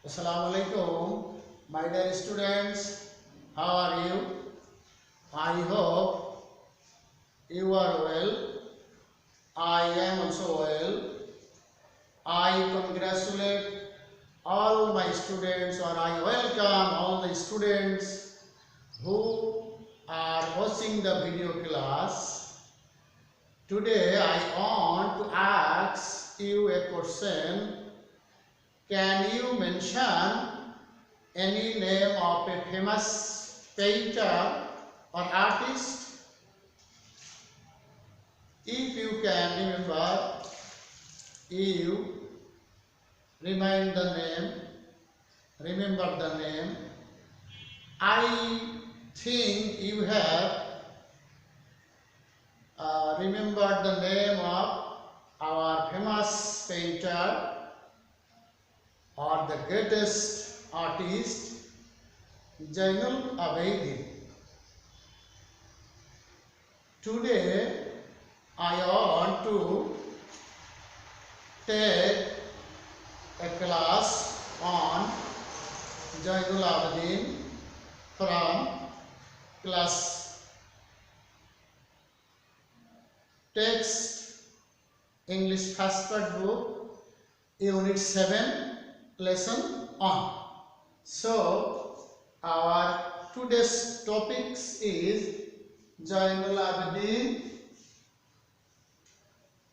Assalamu alaikum, my dear students. How are you? I hope you are well. I am also well. I congratulate all my students, or I welcome all the students who are watching the video class. Today I want to ask you a question. Can you mention any name of a famous painter or artist? If you can remember, you remember the name. I think you have remembered the name of our famous painter or the greatest artist, Zainul Abidin. Today I want to take a class on Zainul Abidin from class text English first part book, unit 7, lesson on. So our today's topics is Zainul Abidin,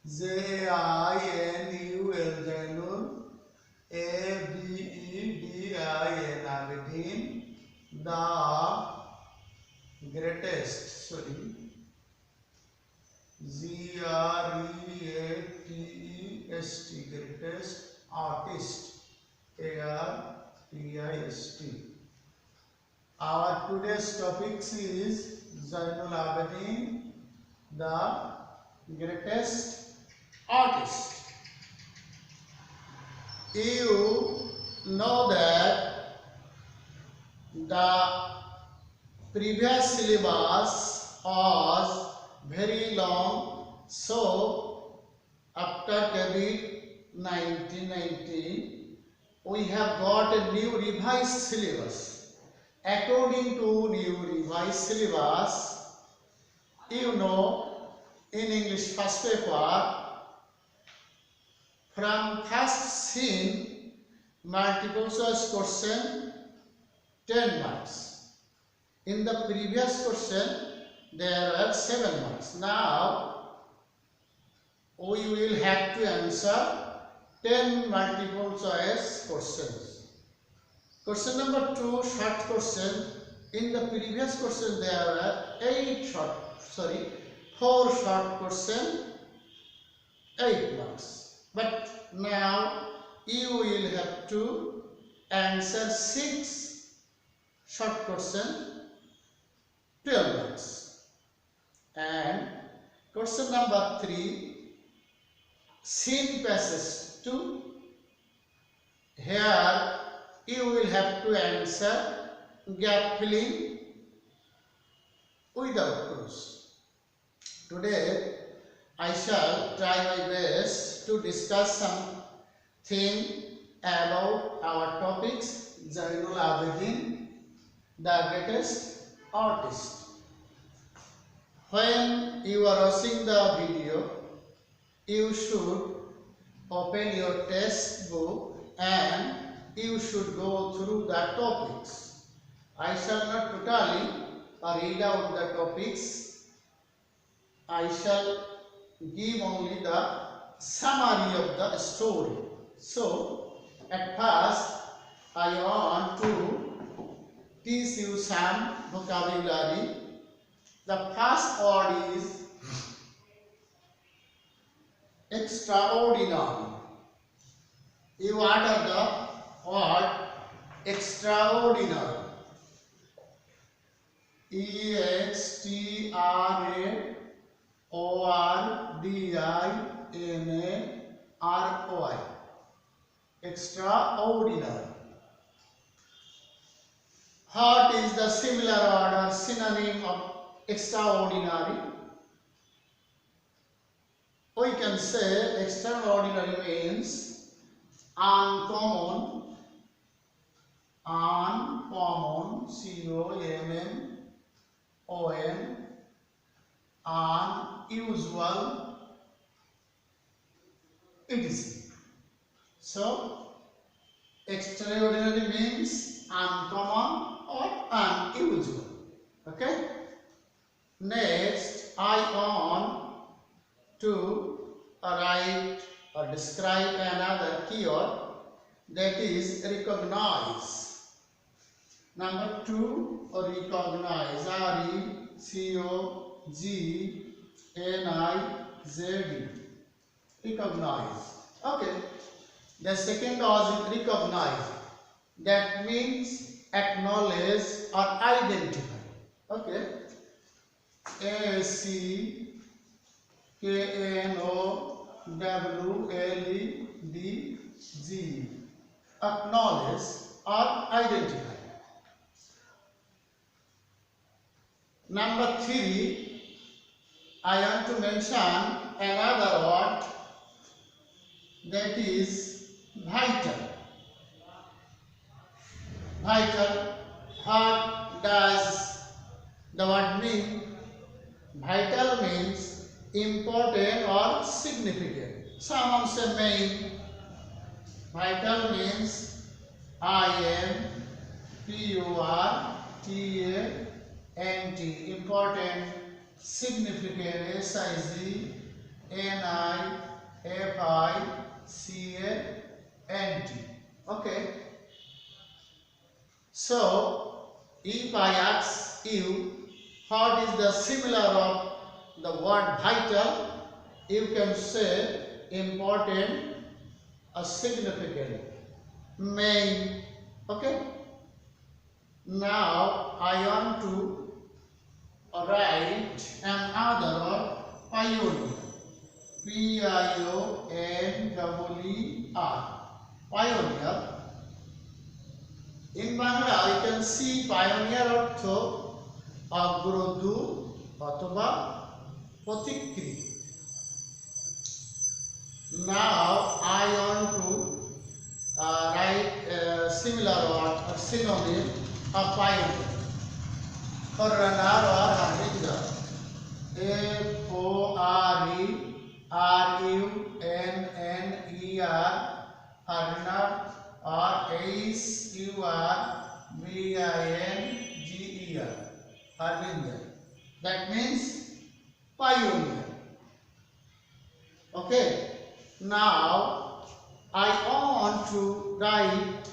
Zainul, Zainul, Abidin, Abidin, the greatest, G-R-E-A-T-E-S-T, greatest artist, A-R-T-I-S-T. Our today's topics is Zainul Abidin, the greatest artist. You know that the previous syllabus was very long, so after COVID-19, we have got a new revised syllabus. According to new revised syllabus, you know, in English first paper, from first scene, multiple choice question, 10 marks. In the previous question, there were 7 marks. Now, we will have to answer 10 multiple choice questions. Question number 2, short question. In the previous question, there were 4 short question, 8 marks. But now, you will have to answer 6 short question, 12 marks. And question number 3, scene passes 2. Here you will have to answer gap filling without clues. Today I shall try my best to discuss something about our topics, Zainul Abidin, the greatest artist. When you are watching the video, you should open your textbook and you should go through the topics. I shall not totally read out the topics. I shall give only the summary of the story. So, at first, I want to teach you some vocabulary. The first word is extraordinary. You utter the word extraordinary. E-X-T-R-A-O-R-D-I-N-A-R-O-I. Extraordinary. What is the similar word or synonym of extraordinary? We can say extraordinary means uncommon, Uncommon, COMMON, unusual, etc. So, extraordinary means uncommon or unusual. Okay. Next, I want to write or describe another keyword, that is recognize. Number 2, recognize. RECOGNIZE. Recognize. Okay. The second cause is recognize. That means acknowledge or identify. Okay. ACKNOWLEDG. Acknowledge or identify. Number 3, I want to mention another word, that is vital. Vital. What does the word mean? Vital means important or significant. Someone say main. Vital means IMPORTANT. Important. Significant. SIGNIFICANT. Okay. So, if I ask you what is the similar of the word vital, you can say important or significant, main. Okay. Now I want to write another word, pioneer. PIONEER. Pioneer. In Bangla, you can see pioneer ortho অগ্রদূত অথবা পথিকৃৎ. Now I want to write a similar word or synonym of pioneer. For runner or harbinger. FORERUNNER. Harbinger or SURBINGER. Harbinger. That means pioneer. Okay. Now I want to write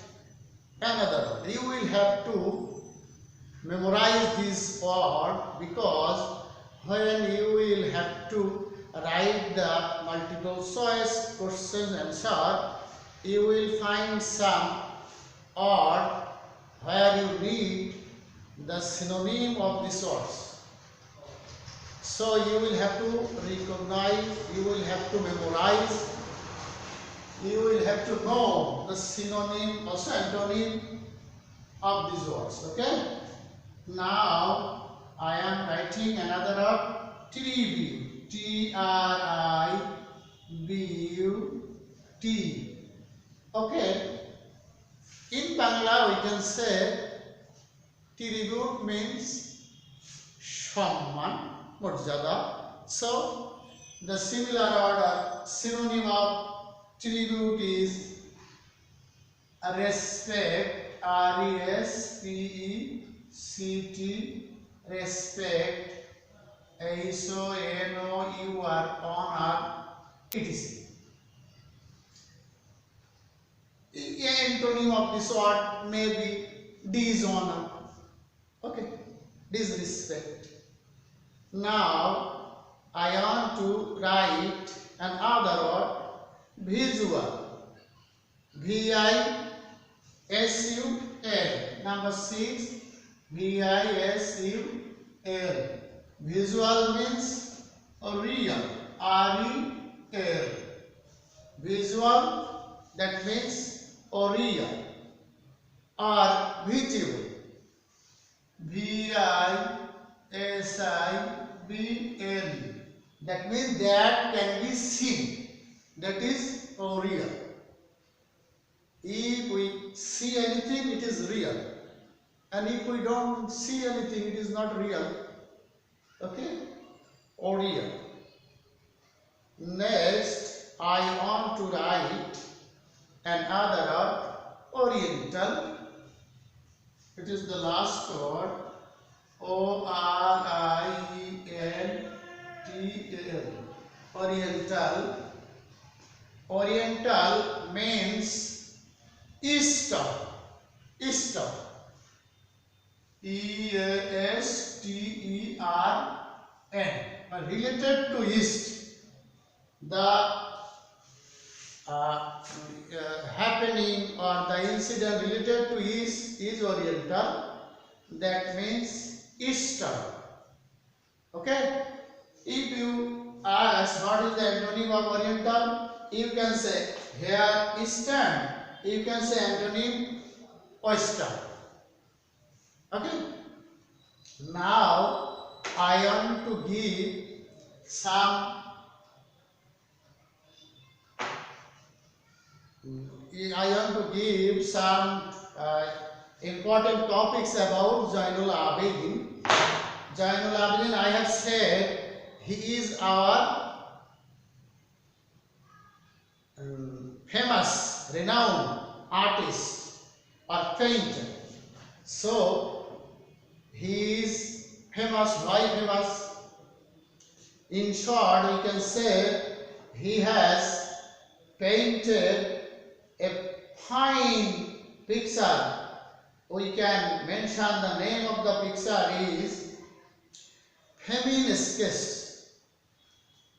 another word. You will have to memorize this word, because when you will have to write the multiple choice question answer, you will find some word where you need the synonym of these words. So you will have to recognize, you will have to memorize, you will have to know the synonym or antonym of these words. Okay. Now I am writing another word, tribute. TRIBUT. Okay. In Bangla we can say tribute means সম্মান, মর্যাদা. So the similar order synonym of tribute is respect. RESPECT. Respect. HONOUR. Honor, etc. Antonym of this word may be dishonor. Okay. Disrespect. Now I want to write another word, visual. VISUL. Number 6, VISUL. Visual means real. REAL. Visual, that means real or visible. VISIBL. That means that can be seen. That is real. If we see anything, it is real. And if we don't see anything, it is not real. Okay? Or real. Next, I want to write another word, Oriental. It is the last word, Oriental. Oriental. Oriental means Eastern. Eastern. Eastern. Related to East. The happening or the incident related to East is Oriental. That means Eastern. Okay? If you ask what is the antonym of Oriental, you can say here Eastern. You can say antonym Western. Okay? Now I want to give some important topics about Zainul Abidin. Zainul Abidin, I have said, he is our famous, renowned artist or painter. So, he is famous. Why famous? In short, we can say he has painted a fine picture. We can mention the name of the picture is Famine Sketch.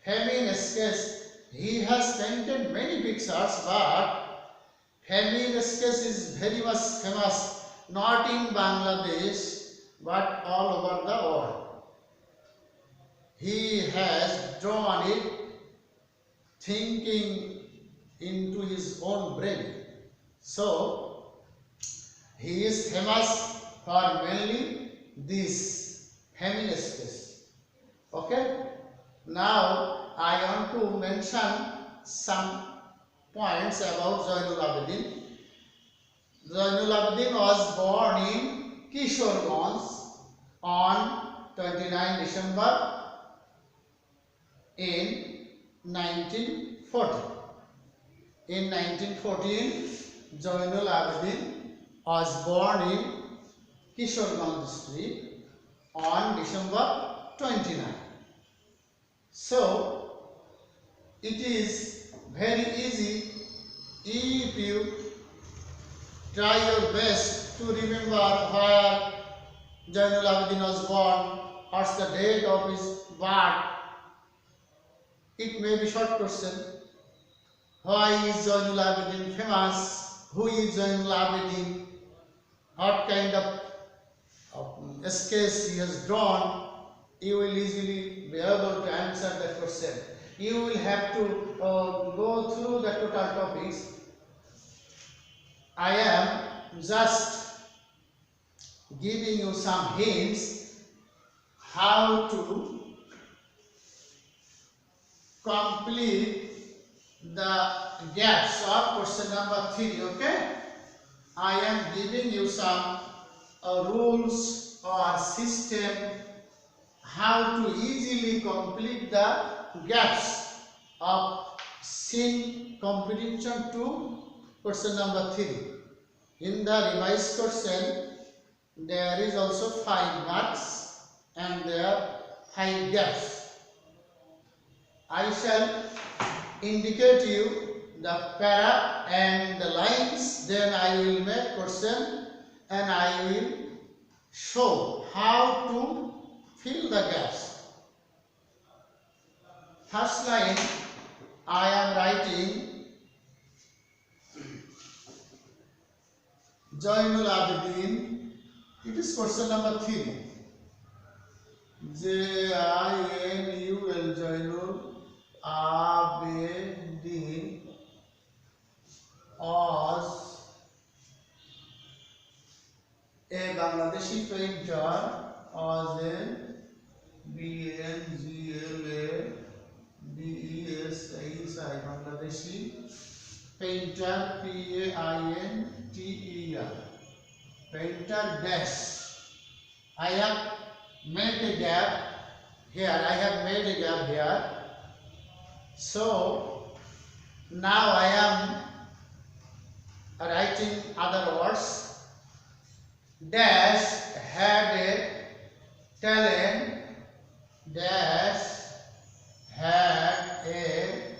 Famine Sketch. He has painted many pictures, but Famine Sketch is very much famous, not in Bangladesh, but all over the world. He has drawn it thinking into his own brain. So, he is famous for mainly this Famine Sketch. Okay? Now, I want to mention some points about Zainul Abidin. Zainul Abidin was born in Kishoreganj on 29 December in 1940. In 1914, Zainul Abidin was born in Kishoreganj district on December 29. So, it is very easy if you try your best to remember where Zainul Abidin was born, what's the date of his birth. It may be short question. Why is Zainul Abidin famous? Who is Zainul Abidin? What kind of sketch he has drawn? You will easily be able to answer that question. You will have to go through the total topics. I am just giving you some hints how to complete the gaps of question number 3. Okay? I am giving you some rules or system how to easily complete the gaps of scene comprehension to question number 3. In the revised question, there is also 5 marks and there are 5 gaps. I shall indicate you the para and the lines, then I will make question and I will show how to fill the gaps. First line, I am writing Zainul Abidin. It is question number 3. J-I-N-U-L, Zainul Abidin was a Bangladeshi painter, was a Bangladeshi painter, Painter, painter dash. I have made a gap here. I have made a gap here. So now I am writing other words. Dash had a talent. Dash had a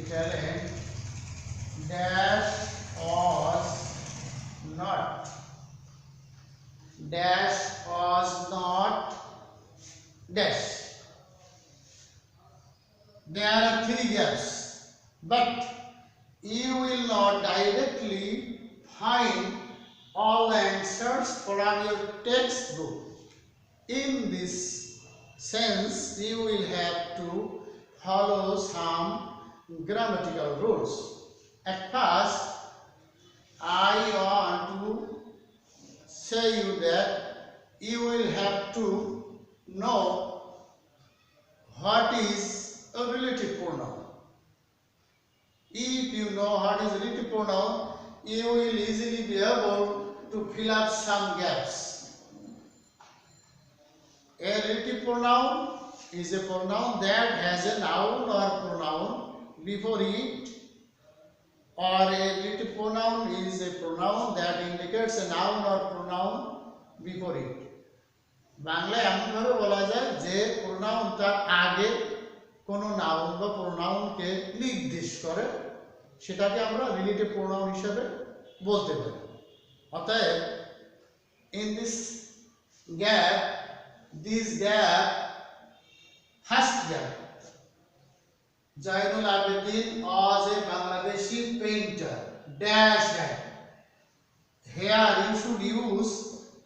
talent. Dash was not. Dash was not. Dash. There are three gaps, but you will not directly find all the answers from your textbook. In this sense, you will have to follow some grammatical rules. At first, I want to say you that you will have to know what is a relative pronoun. If you know what is relative pronoun, you will easily be able to fill up some gaps. A relative pronoun is a pronoun that has a noun or pronoun before it, or a relative pronoun is a pronoun that indicates a noun or pronoun before it. বাংলায় এমন ভাবে বলা যায় যে pronoun তার আগে কোনো noun বা প্রোনাউনকে নির্দেশ করে, সেটাকে আমরা রিলেটিভ প্রোনাউন হিসেবে বলতে পারি। অতএব in this gap, first gap, Zainul Abidin was a Bangladeshi painter. Dash that. Here you should use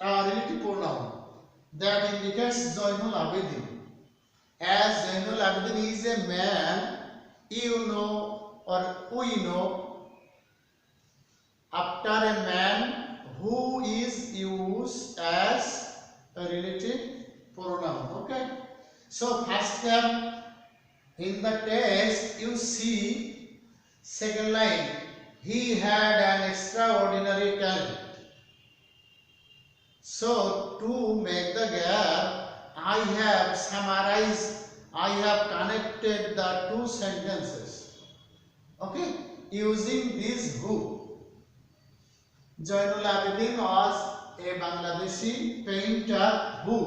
a relative pronoun that indicates Zainul Abidin. As Zainul Abidin is a man, you know or we know after a man who is used as a relative pronoun. Okay. So first gap in the text, you see second line. He had an extraordinary talent. So to make the gap, I have summarized, I have connected the two sentences. Okay, using this who. Zainul Abidin was a Bangladeshi painter who.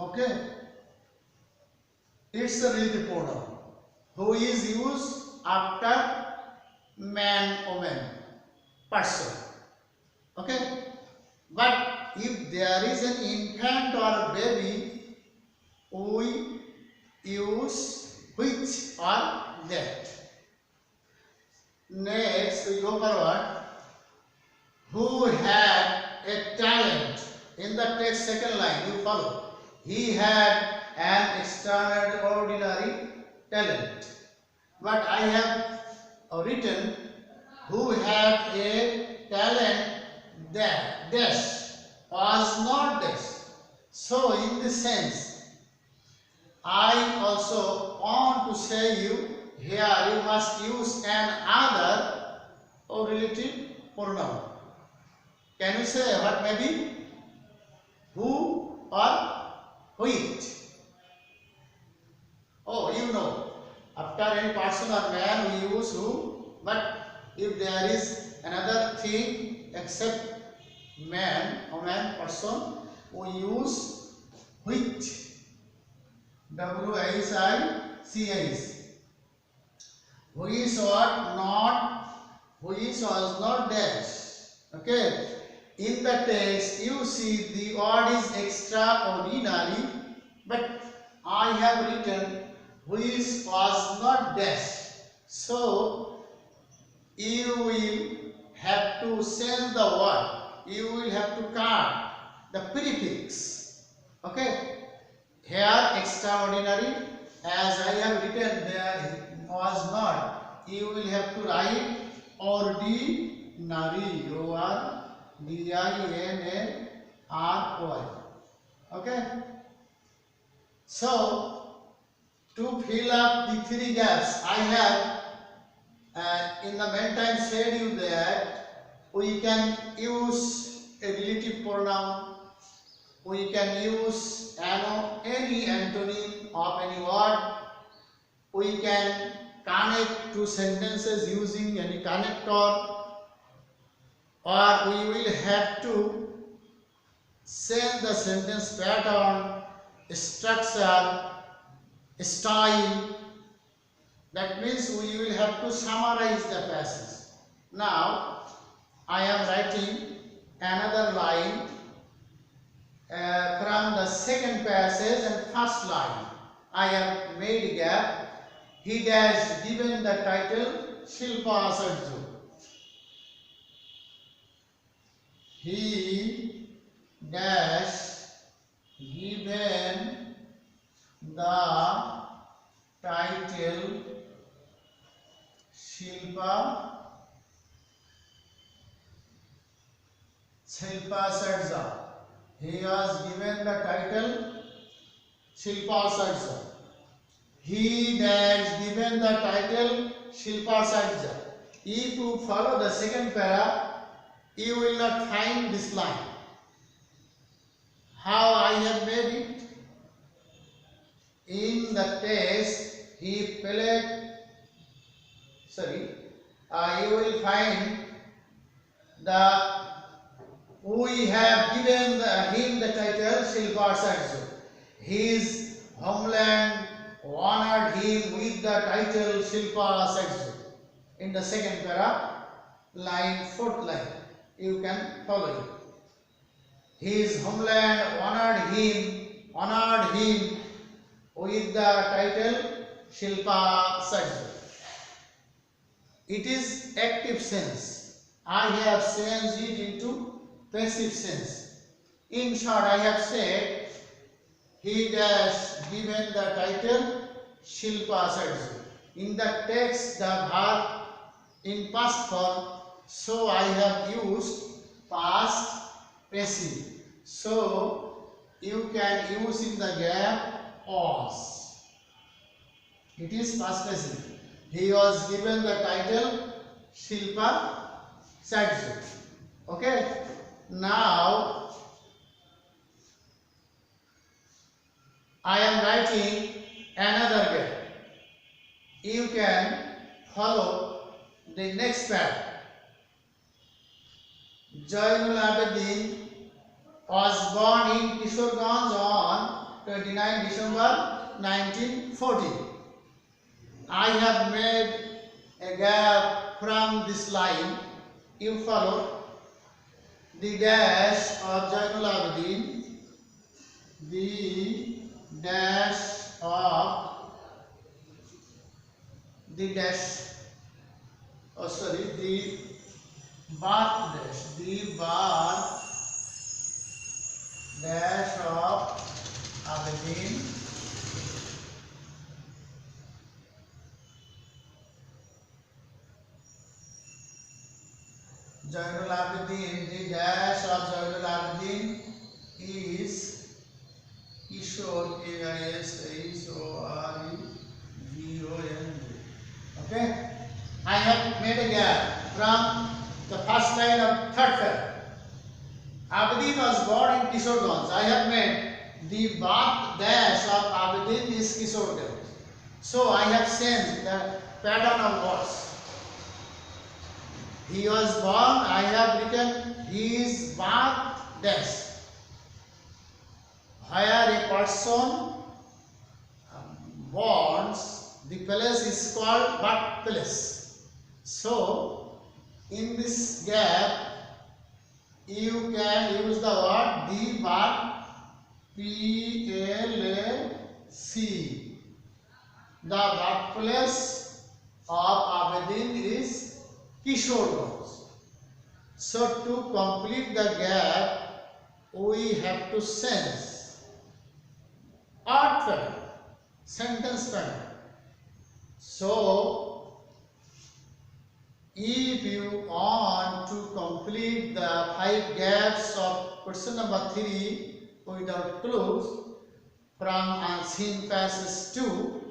Okay, it's a relative pronoun. Who is used after man, woman, person. Okay. But if there is an infant or a baby, we use which or that. Next, we go forward. Who had a talent? In the text, second line, you follow. He had an extraordinary talent. But I have written who had a talent that dash was not dash. So in this sense, I also want to say you here you must use an other relative pronoun. Can you say what may be? Who or which? Oh, you know, after any person or man we use who, but if there is another thing except man, woman, person, we use which. WHICH. Which was not dash. Okay. In the text, you see the word is extraordinary, but I have written which was not dash. So you will have to change the word. You will have to cut the prefix. Okay. Here extraordinary, as I have written there was not. You will have to write ordinary. ORDINARY. Okay. So To fill up the three gaps, I have in the meantime said you that we can use a relative pronoun, we can use any antonym of any word, we can connect two sentences using any connector, or we will have to send the sentence pattern, structure, style. That means we will have to summarize the passage. Now I am writing another line from the second passage and first line. I have made a gap. He dash given the title Shilpa Sarju. He dash given the title Shilpa Sarja. He was given the title Shilpa Sarja. He dash given the title Shilpa Sarja. If you follow the second para, you will not find this line. How I have made it? In the text, he played. You will find we have given him the title Shilpa Sarju. His homeland honored him with the title Shilpa Sarju. In the second para, line, fourth line, you can follow it. His homeland honored him with the title Shilpa Sarju. It is active sense. I have changed it into passive sense. In short, I have said he dash given the title Shilpa Sarju. In the text, the verb in past form, so I have used past passive. So you can use in the gap was. It is past passive. He was given the title Shilpa Sarju. Okay. Now I am writing another gap. You can follow the next paragraph. Zainul Abidin was born in Kishoreganj on 29 December 1940. I have made a gap from this line. You follow the dash of Zainul Abidin, the dash of the birth dash of Abidin, Zainul Abidin, the dash of Zainul Abidin is Kishore, K-I-S-H-O-R-E-G-O-N-J. Okay? I have made a gap from the first line of third paragraph. Abidin was born in Kishoreganj. I have made the birth dash of Abidin is Kishoreganj. So I have changed the pattern of words. He was born, I have written his birth dash. Where a person borns, the place is called birthplace. So in this gap, you can use the word the birth, P-L-A-C. The birthplace of Abidin is Kishoreganj. So to complete the gap, we have to change art pattern, sentence pattern. So if you want to complete the 5 gaps of question number 3 without clues from unseen passage 2,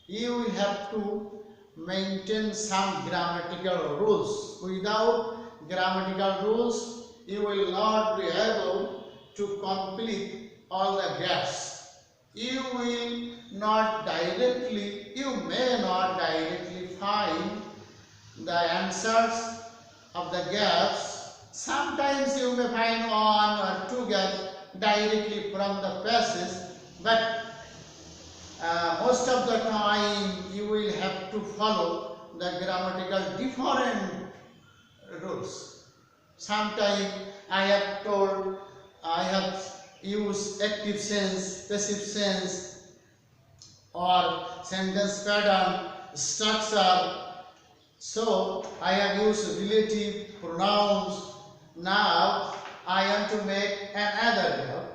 you will have to maintain some grammatical rules. Without grammatical rules, you will not be able to complete all the gaps. You may not directly find the answers of the gaps. Sometimes you may find one or two gaps directly from the passage, but most of the time you will have to follow the grammatical different rules. Sometimes I have used active sense, passive sense, or sentence pattern, structure. So I have used relative pronouns. Now I am to make another verb.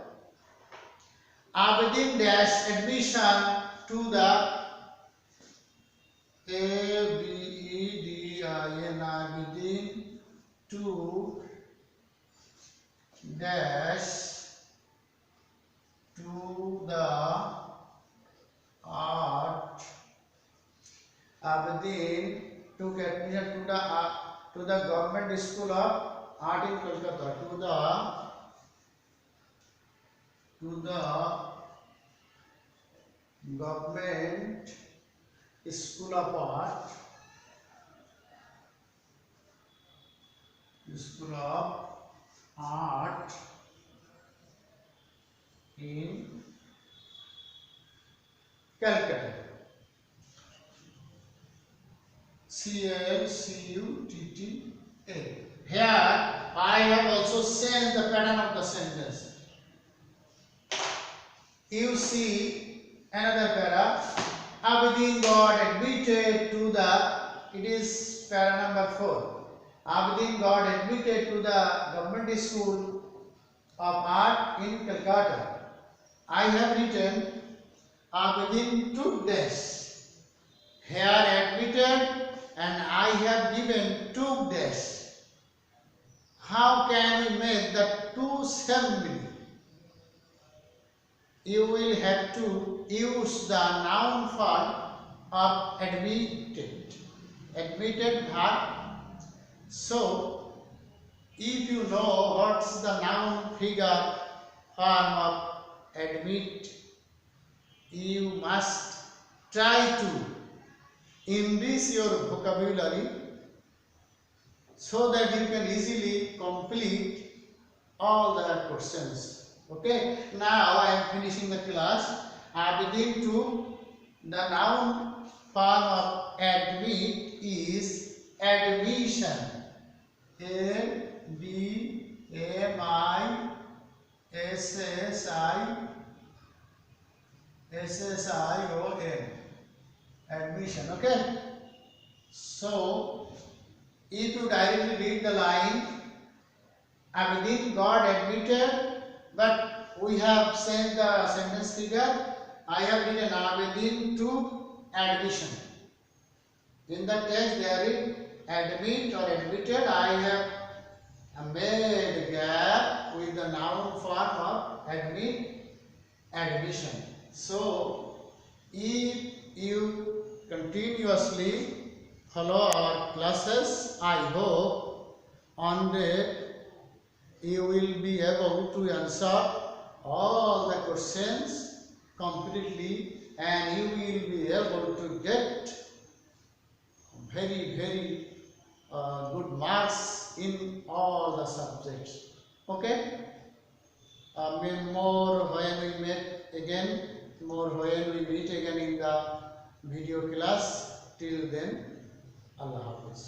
Abedin dash admission to the Abedin to dash to the art. Abedin took admission to the government school of art in Kolkata. To the government school of art. School of art in Calcutta. Calcutta. Here I have also changed the pattern of the sentence. You see another para. Abedin got admitted to it is para number 4. Abedin got admitted to the government school of art in Calcutta. I have written Abedin took dash. Here admitted and I have given took dash. How can we make the two same meaning? You will have to use the noun form of admitted verb. So, if you know what's the noun figure form of admit, you must try to enrich your vocabulary so that you can easily complete all the questions. Okay, now I am finishing the class. I begin to the noun form of admit is admission. A-D-M-I-S-S-I-O-N. Admission. Okay. So, if you directly read the line, Abedin got admitted. But we have sent the sentence figure. I have written Abedin took admission. In the text there is admit or admitted. I have made a gap with the noun form of admission. So, if you continuously follow our classes, I hope on the you will be able to answer all the questions completely and you will be able to get very good marks in all the subjects. Okay? More when we meet again in the video class. Till then, Allah Hafiz.